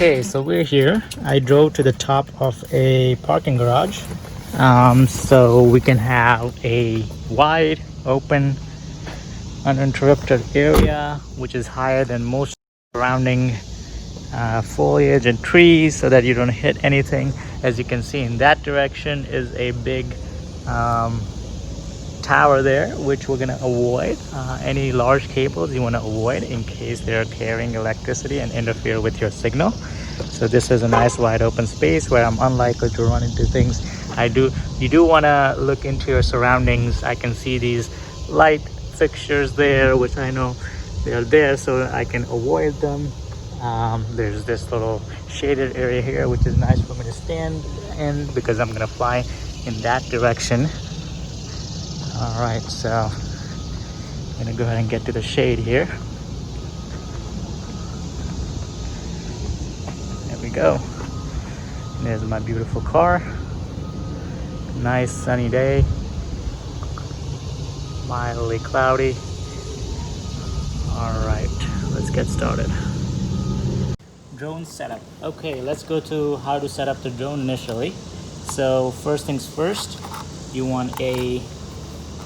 Okay, so we're here. I drove to the top of a parking garage so we can have a wide open uninterrupted area which is higher than most surrounding foliage and trees, so that you don't hit anything. As you can see, in that direction is a big tower there, which we're gonna avoid. Any large cables you want to avoid in case they're carrying electricity and interfere with your signal. So this is a nice wide open space where I'm unlikely to run into things. You do want to look into your surroundings. I can see these light fixtures there, which I know they're there, so I can avoid them. There's this little shaded area here, which is nice for me to stand in because I'm gonna fly in that direction. All right, so I'm gonna go ahead and get to the shade here. There we go. And there's my beautiful car. Nice sunny day. Mildly cloudy. All right, let's get started. Drone setup. Okay, let's go to how to set up the drone initially. So first things first, you want a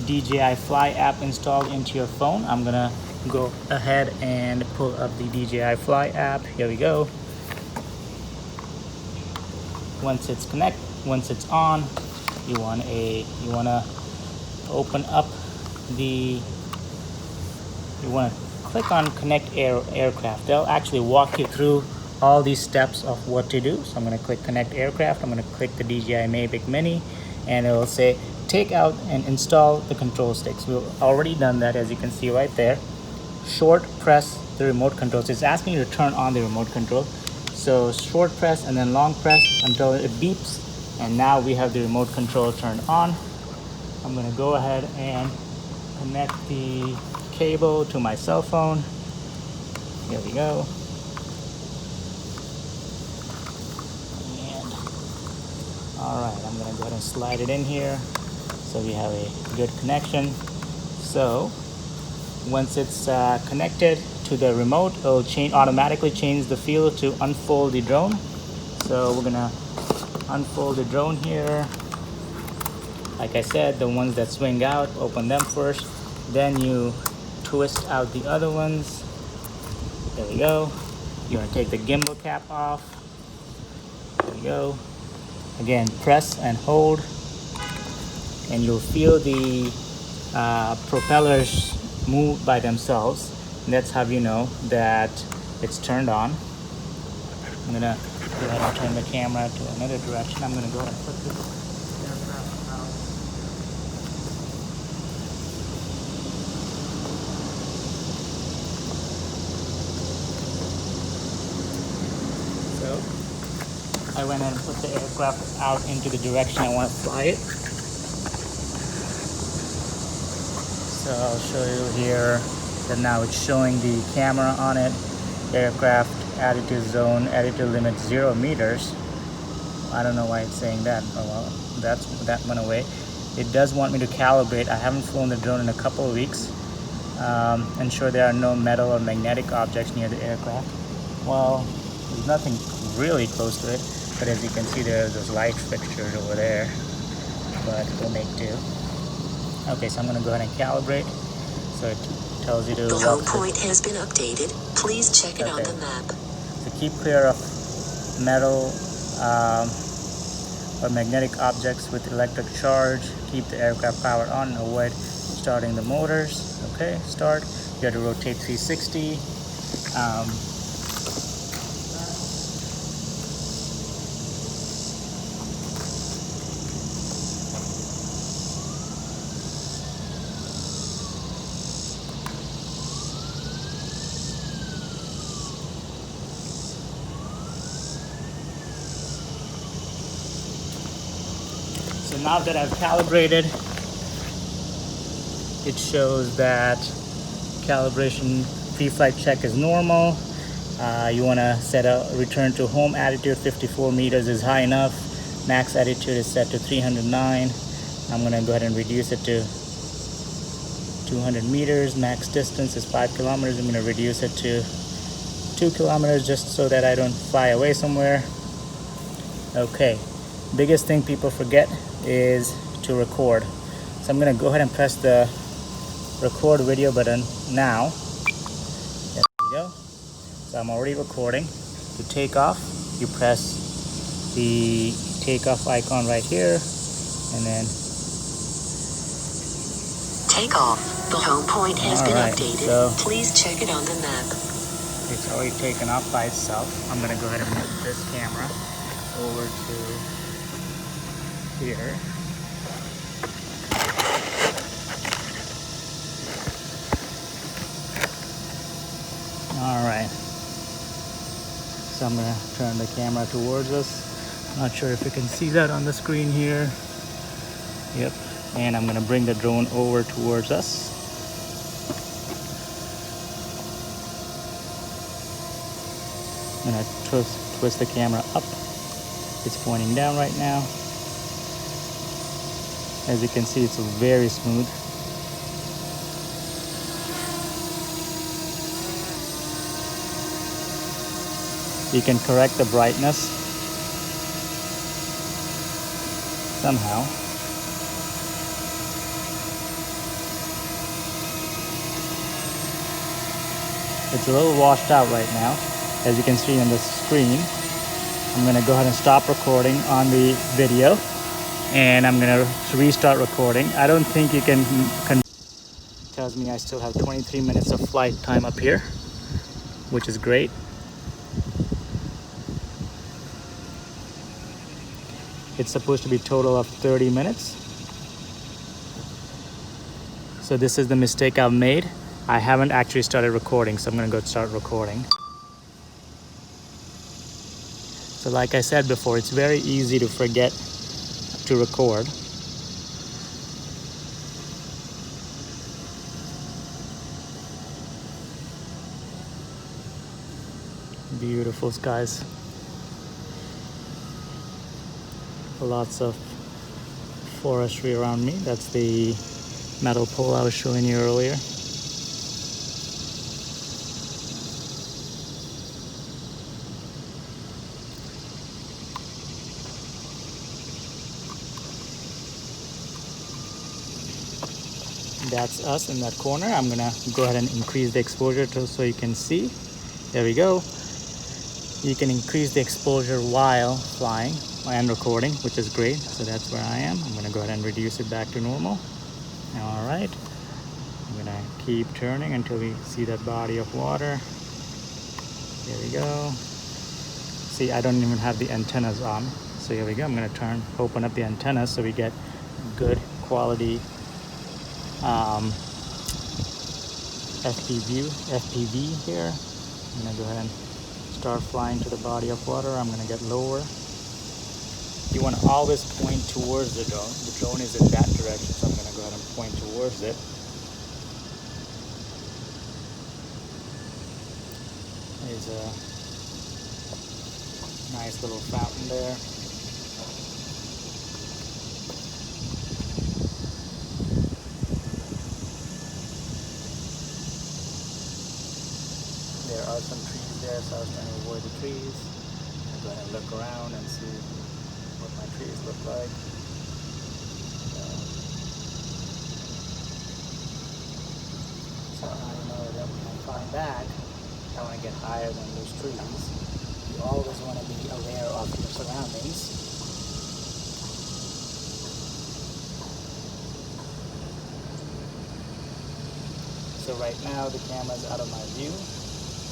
DJI Fly app installed into your phone. I'm gonna go ahead and pull up the DJI Fly app. Here we go. Once it's on, you wanna open up you wanna click on Connect Aircraft. They'll actually walk you through all these steps of what to do. So I'm gonna click Connect Aircraft. I'm gonna click the DJI Mavic Mini, and it will say take out and install the control sticks. We've already done that, as you can see right there. Short press the remote control. So it's asking you to turn on the remote control. So short press and then long press until it beeps, and now we have the remote control turned on. I'm gonna go ahead and connect the cable to my cell phone. Here we go. And all right, I'm gonna go ahead and slide it in here so we have a good connection. So once it's connected to the remote, it'll automatically change the field to unfold the drone. So we're gonna unfold the drone here. Like I said, the ones that swing out, open them first, then you twist out the other ones. There we go. You want to take the gimbal cap off. There we go. Again, press and hold, and you'll feel the propellers move by themselves. And that's how you know that it's turned on. I'm gonna go ahead and turn the camera to another direction. I'm gonna go ahead and put this aircraft out. So I went ahead and put the aircraft out into the direction I want to fly it. So I'll show you here that now it's showing the camera on it. Aircraft attitude zone, attitude limit 0 meters. I don't know why it's saying that. Oh well, that went away. It does want me to calibrate. I haven't flown the drone in a couple of weeks. Ensure there are no metal or magnetic objects near the aircraft. Well, there's nothing really close to it, but as you can see, there's those light fixtures over there, but we'll make do. Okay, so I'm going to go ahead and calibrate. So it tells you to... The home point has been updated. Please check it on the map. So keep clear of metal or magnetic objects with electric charge. Keep the aircraft power on and avoid starting the motors. Okay, start. You have to rotate 360. So now that I've calibrated, it shows that calibration pre-flight check is normal. You want to set a return to home attitude. 54 meters is high enough. Max attitude is set to 309. I'm going to go ahead and reduce it to 200 meters. Max distance is 5 kilometers. I'm going to reduce it to 2 kilometers just so that I don't fly away somewhere. Okay, biggest thing people forget is to record. So I'm gonna go ahead and press the record video button now. There we go. So I'm already recording. To take off, you press the takeoff icon right here, and then Take off. The home point has been Alright, updated. so Please check it on the map. it's already taken off by itself. I'm gonna go ahead and move this camera over to here. Alright. So I'm gonna turn the camera towards us. Not sure if you can see that on the screen here. Yep. And I'm gonna bring the drone over towards us. I'm gonna twist the camera up. It's pointing down right now. As you can see, it's very smooth. You can correct the brightness somehow. It's a little washed out right now, as you can see on the screen. I'm gonna go ahead and stop recording on the video, and I'm gonna restart recording. I don't think you can tells me I still have 23 minutes of flight time up here, which is great. It's supposed to be a total of 30 minutes. So this is the mistake I've made. I haven't actually started recording, so I'm gonna go start recording. So like I said before, it's very easy to forget to record. Beautiful skies. Lots of forestry around me. That's the metal pole I was showing you earlier. That's us in that corner. I'm gonna go ahead and increase the exposure so you can see. There we go. You can increase the exposure while flying and recording, which is great. So that's where I am. I'm gonna go ahead and reduce it back to normal. All right. I'm gonna keep turning until we see that body of water. There we go. See, I don't even have the antennas on. So here we go. I'm gonna open up the antennas so we get good quality FPV here. I'm gonna go ahead and start flying to the body of water. I'm gonna get lower. You want to always point towards the drone. The drone is in that direction, so I'm gonna go ahead and point towards it. There's a nice little fountain there. There are some trees there, so I was trying to avoid the trees. I'm going to look around and see what my trees look like. So I know that when I fly back, I want to get higher than those trees. You always want to be aware of your surroundings. So right now the camera's out of my view,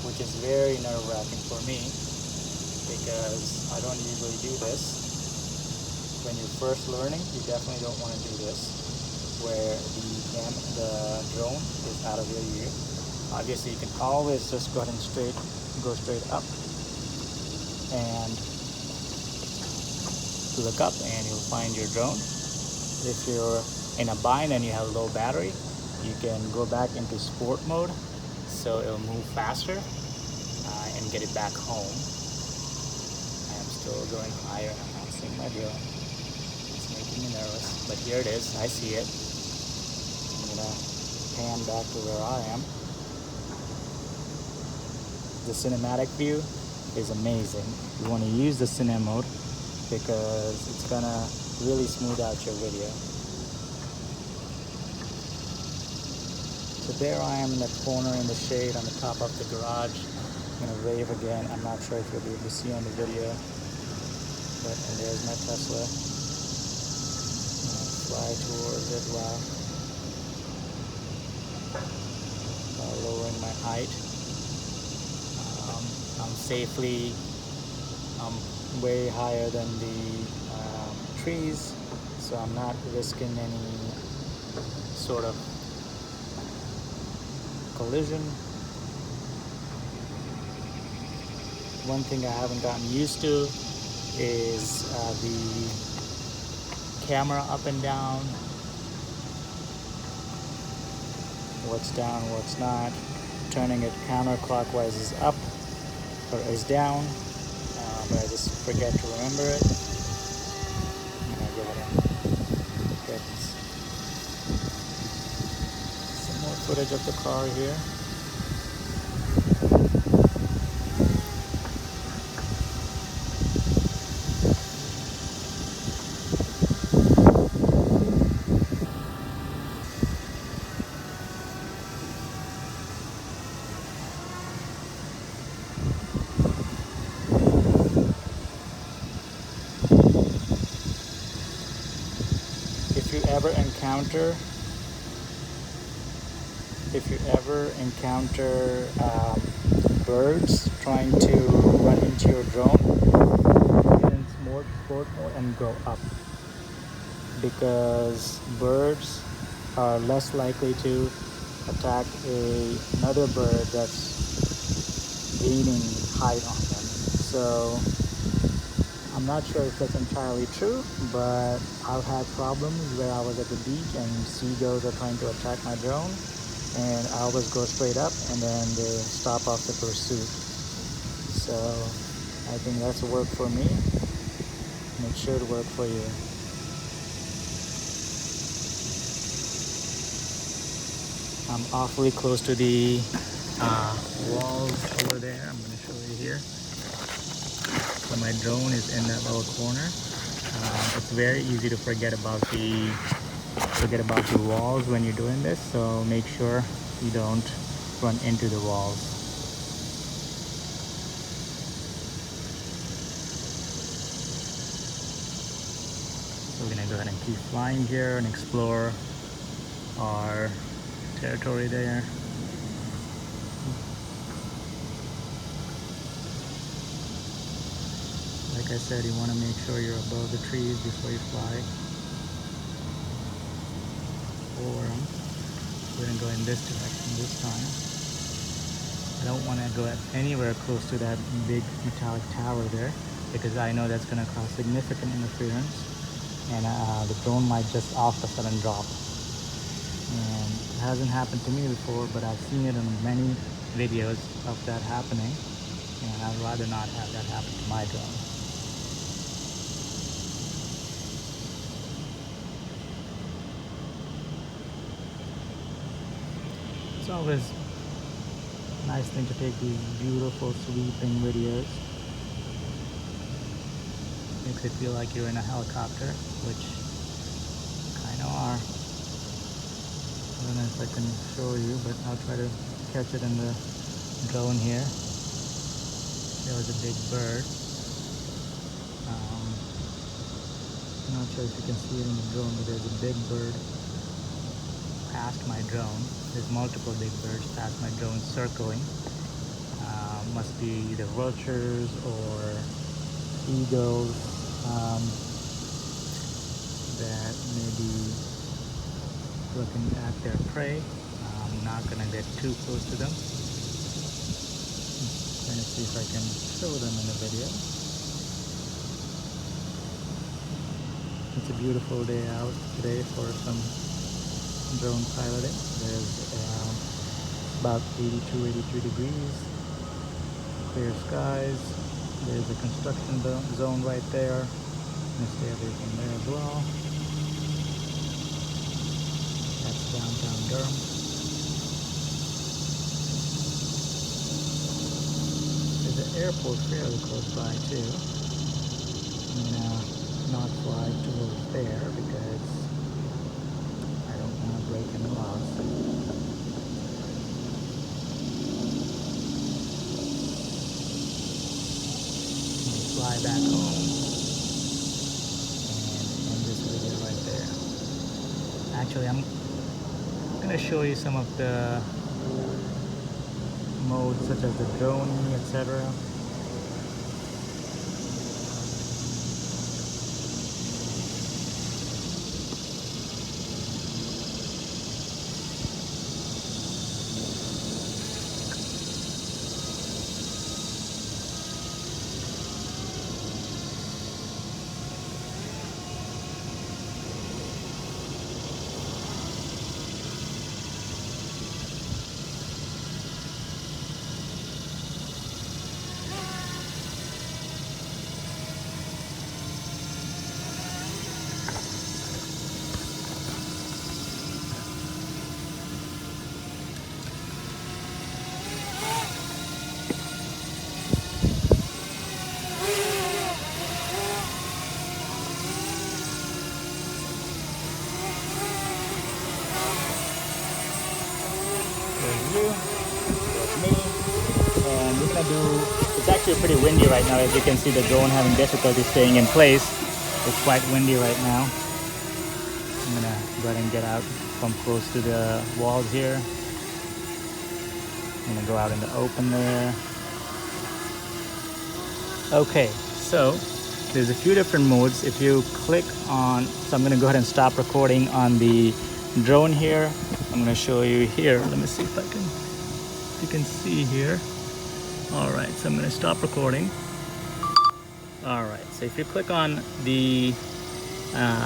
which is very nerve-wracking for me because I don't usually do this. When you're first learning, you definitely don't want to do this, where the drone is out of your view. Obviously, you can always just go ahead and go straight up and look up, and you'll find your drone. If you're in a bind and you have low battery, you can go back into sport mode, so it'll move faster and get it back home. I am still going higher. I'm not seeing my drone. It's making me nervous, but here it is. I see it. I'm gonna pan back to where I am. the cinematic view is amazing. You want to use the cine mode because it's gonna really smooth out your video. So there I am in that corner in the shade on the top of the garage. I'm gonna wave again. I'm not sure if you'll be able to see on the video, but and there's my Tesla. Fly towards it while lowering my height. I'm safely way higher than the trees, so I'm not risking any sort of collision. One thing I haven't gotten used to is the camera up and down, what's down, what's not. Turning it counterclockwise is up or is down, but I just forget to remember it. I'm gonna go ahead and get some more footage of the car here. If you ever encounter birds trying to run into your drone, get in sport mode and go up, because birds are less likely to attack another bird that's gaining height on them. So I'm not sure if that's entirely true, but I've had problems where I was at the beach and seagulls are trying to attack my drone, and I always go straight up and then they stop off the pursuit. So I think that's a work for me, and it should work for you. I'm awfully close to the walls over there. I'm going to show you here. So my drone is in that little corner. It's very easy to forget about the walls when you're doing this, so make sure you don't run into the walls. So we're gonna go ahead and keep flying here and explore our territory there. Like I said, you want to make sure you're above the trees before you fly over them. We're going to go in this direction this time. I don't want to go anywhere close to that big metallic tower there, because I know that's going to cause significant interference, and the drone might just all of a sudden drop. And it hasn't happened to me before, but I've seen it in many videos of that happening, and I'd rather not have that happen to my drone. It's always a nice thing to take these beautiful sweeping videos. Makes it feel like you're in a helicopter, which kind of are. I don't know if I can show you, but I'll try to catch it in the drone here. There was a big bird. I'm not sure if you can see it in the drone, but there's a big bird past my drone. There's multiple big birds past my drone circling. Must be either vultures or eagles that may be looking at their prey. I'm not going to get too close to them. Trying to see if I can show them in the video. It's a beautiful day out today for some drone piloting. There's about 82, 83 degrees, clear skies. There's a construction zone right there. I'm gonna stay away from there as well. That's downtown Durham. airport fairly close by too. I'm gonna not fly towards there because I don't want to break any laws. Fly back home and end this video right there. Actually, I'm gonna show you some of the modes such as the drone, etc. There's you, there's me, and we're gonna do, it's actually pretty windy right now. As you can see, the drone having difficulty staying in place. It's quite windy right now. I'm gonna go ahead and get out, come close to the walls here. I'm gonna go out in the open there. Okay, so there's a few different modes. If you click on, so I'm gonna go ahead and stop recording on the drone here. I'm gonna show you here. Let me see if you can see here. All right, so I'm gonna stop recording. All right, so if you click on the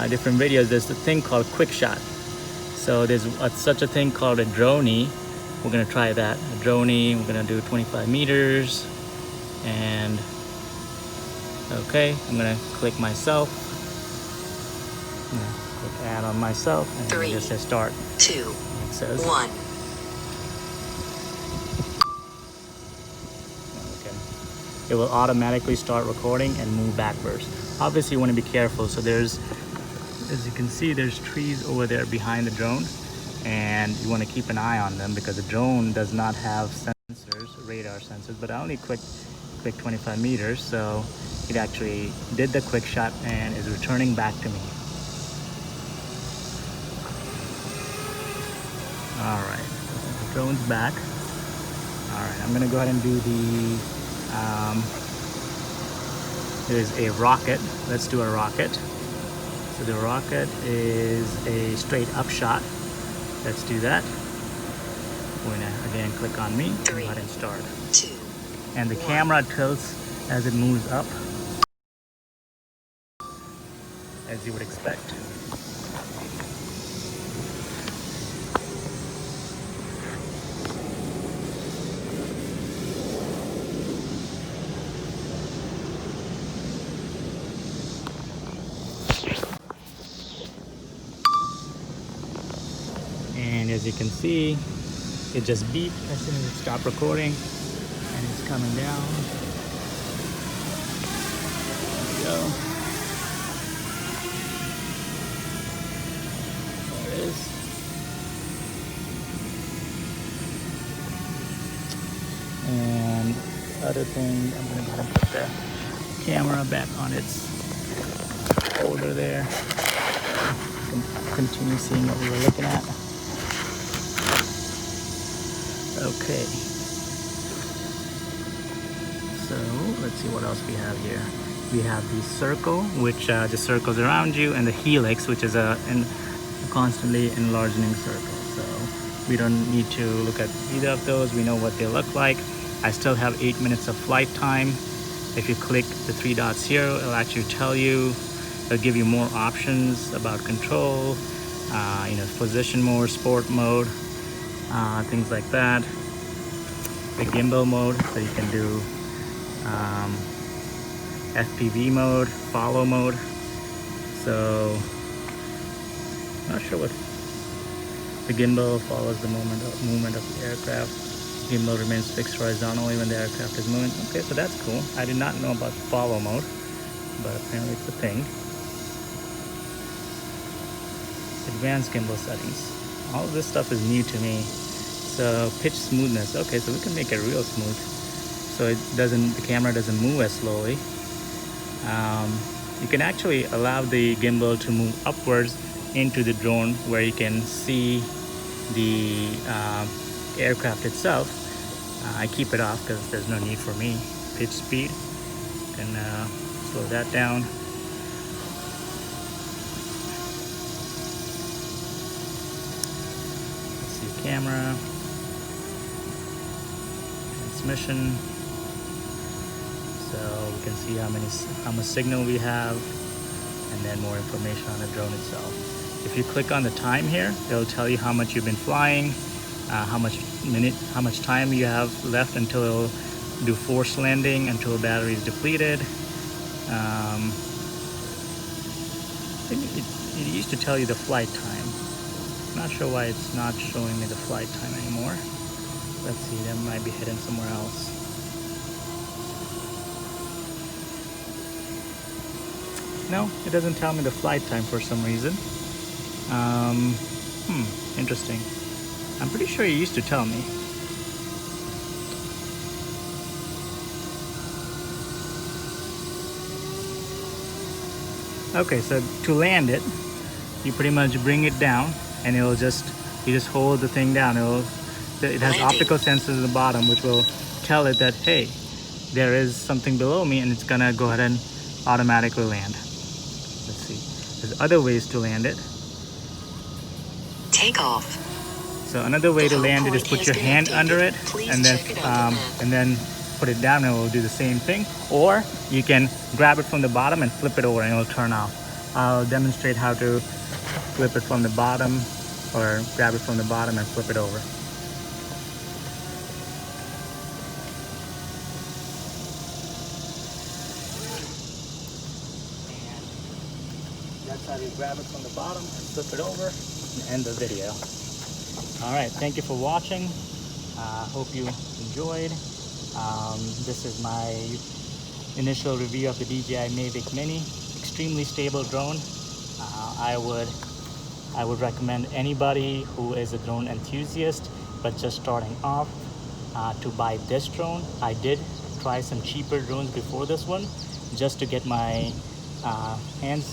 different videos, there's the thing called quick shot. So there's such a thing called a droney. We're gonna try that. A droney, we're gonna do 25 meters. And okay, I'm gonna click myself. I'm gonna click add on myself and then it just says start. 2, It says 1. okay. It will automatically start recording and move backwards. Obviously you want to be careful. So there's, as you can see, there's trees over there behind the drone, and you want to keep an eye on them because the drone does not have sensors, radar sensors, but I only clicked 25 meters, so it actually did the quick shot and is returning back to me. All right, the drone's back. All right, I'm gonna go ahead and do the, there's a rocket. Let's do a rocket. So the rocket is a straight up shot. Let's do that. We're gonna again click on me and go ahead and start. 2. And the camera tilts as it moves up, as you would expect. And as you can see, it just beeped as soon as it stopped recording, and it's coming down. There we go. There it is. And other thing, I'm gonna go ahead and put the camera back on its holder there. You can continue seeing what we were looking at. Okay, so let's see what else we have here. We have the circle, which just circles around you, and the helix, which is a constantly enlarging circle. So we don't need to look at either of those. We know what they look like. I still have 8 minutes of flight time. If you click the 3 dots here, it'll actually tell you, it'll give you more options about control, you know, position mode, sport mode, things like that. The gimbal mode, so you can do FPV mode, follow mode. So not sure what the gimbal follows the movement of the aircraft. Gimbal remains fixed horizontally when the aircraft is moving. Okay, so that's cool. I did not know about follow mode, but apparently it's a thing. Advanced gimbal settings. All of this stuff is new to me. So pitch smoothness. Okay, so we can make it real smooth, so the camera doesn't move as slowly. You can actually allow the gimbal to move upwards into the drone where you can see the aircraft itself. I keep it off because there's no need for me. Pitch speed, you can slow that down. Let's see, camera, transmission. So we can see how much signal we have, and then more information on the drone itself. If you click on the time here, it'll tell you how much you've been flying, how much time you have left until it'll do forced landing, until the battery is depleted. I think it used to tell you the flight time. I'm not sure why it's not showing me the flight time anymore. Let's see, that might be hidden somewhere else. No, it doesn't tell me the flight time for some reason. Interesting. I'm pretty sure you used to tell me. Okay, so to land it, you pretty much bring it down, and you just hold the thing down. It has optical sensors at the bottom, which will tell it that, hey, there is something below me, and it's gonna go ahead and automatically land. Let's see. There's other ways to land it. Take off. So another way to land it is put your hand under it, and then put it down, and it will do the same thing. Or you can grab it from the bottom and flip it over, and it will turn off. I'll demonstrate how to flip it from the bottom, or grab it from the bottom and flip it over. And that's how you grab it from the bottom and flip it over and end the video. All right, thank you for watching. Hope you enjoyed. This is my initial review of the DJI Mavic Mini. Extremely stable drone. I would recommend anybody who is a drone enthusiast but just starting off to buy this drone. I did try some cheaper drones before this one, just to get my hands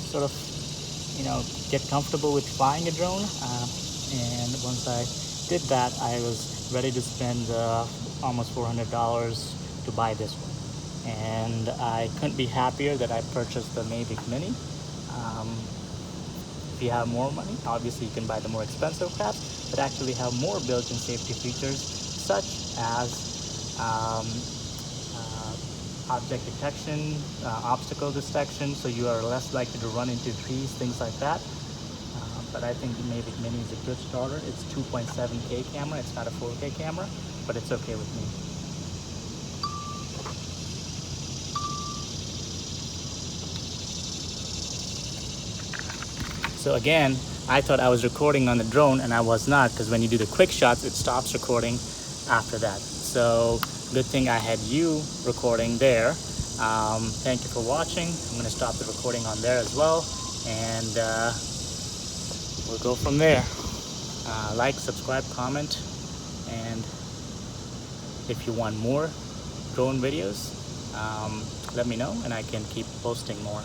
sort of, get comfortable with flying a drone. And once I did that, I was ready to spend almost $400 to buy this one. And I couldn't be happier that I purchased the Mavic Mini. If you have more money, obviously you can buy the more expensive crap, but actually have more built-in safety features, such as object detection, obstacle detection, so you are less likely to run into trees, things like that. But I think the Mavic Mini is a good starter. It's 2.7K camera. It's not a 4K camera, but it's okay with me. So again, I thought I was recording on the drone, and I was not, because when you do the quick shots, it stops recording after that. So good thing I had you recording there. Thank you for watching. I'm going to stop the recording on there as well, and we'll go from there. Like, subscribe, comment, and if you want more drone videos, let me know, and I can keep posting more.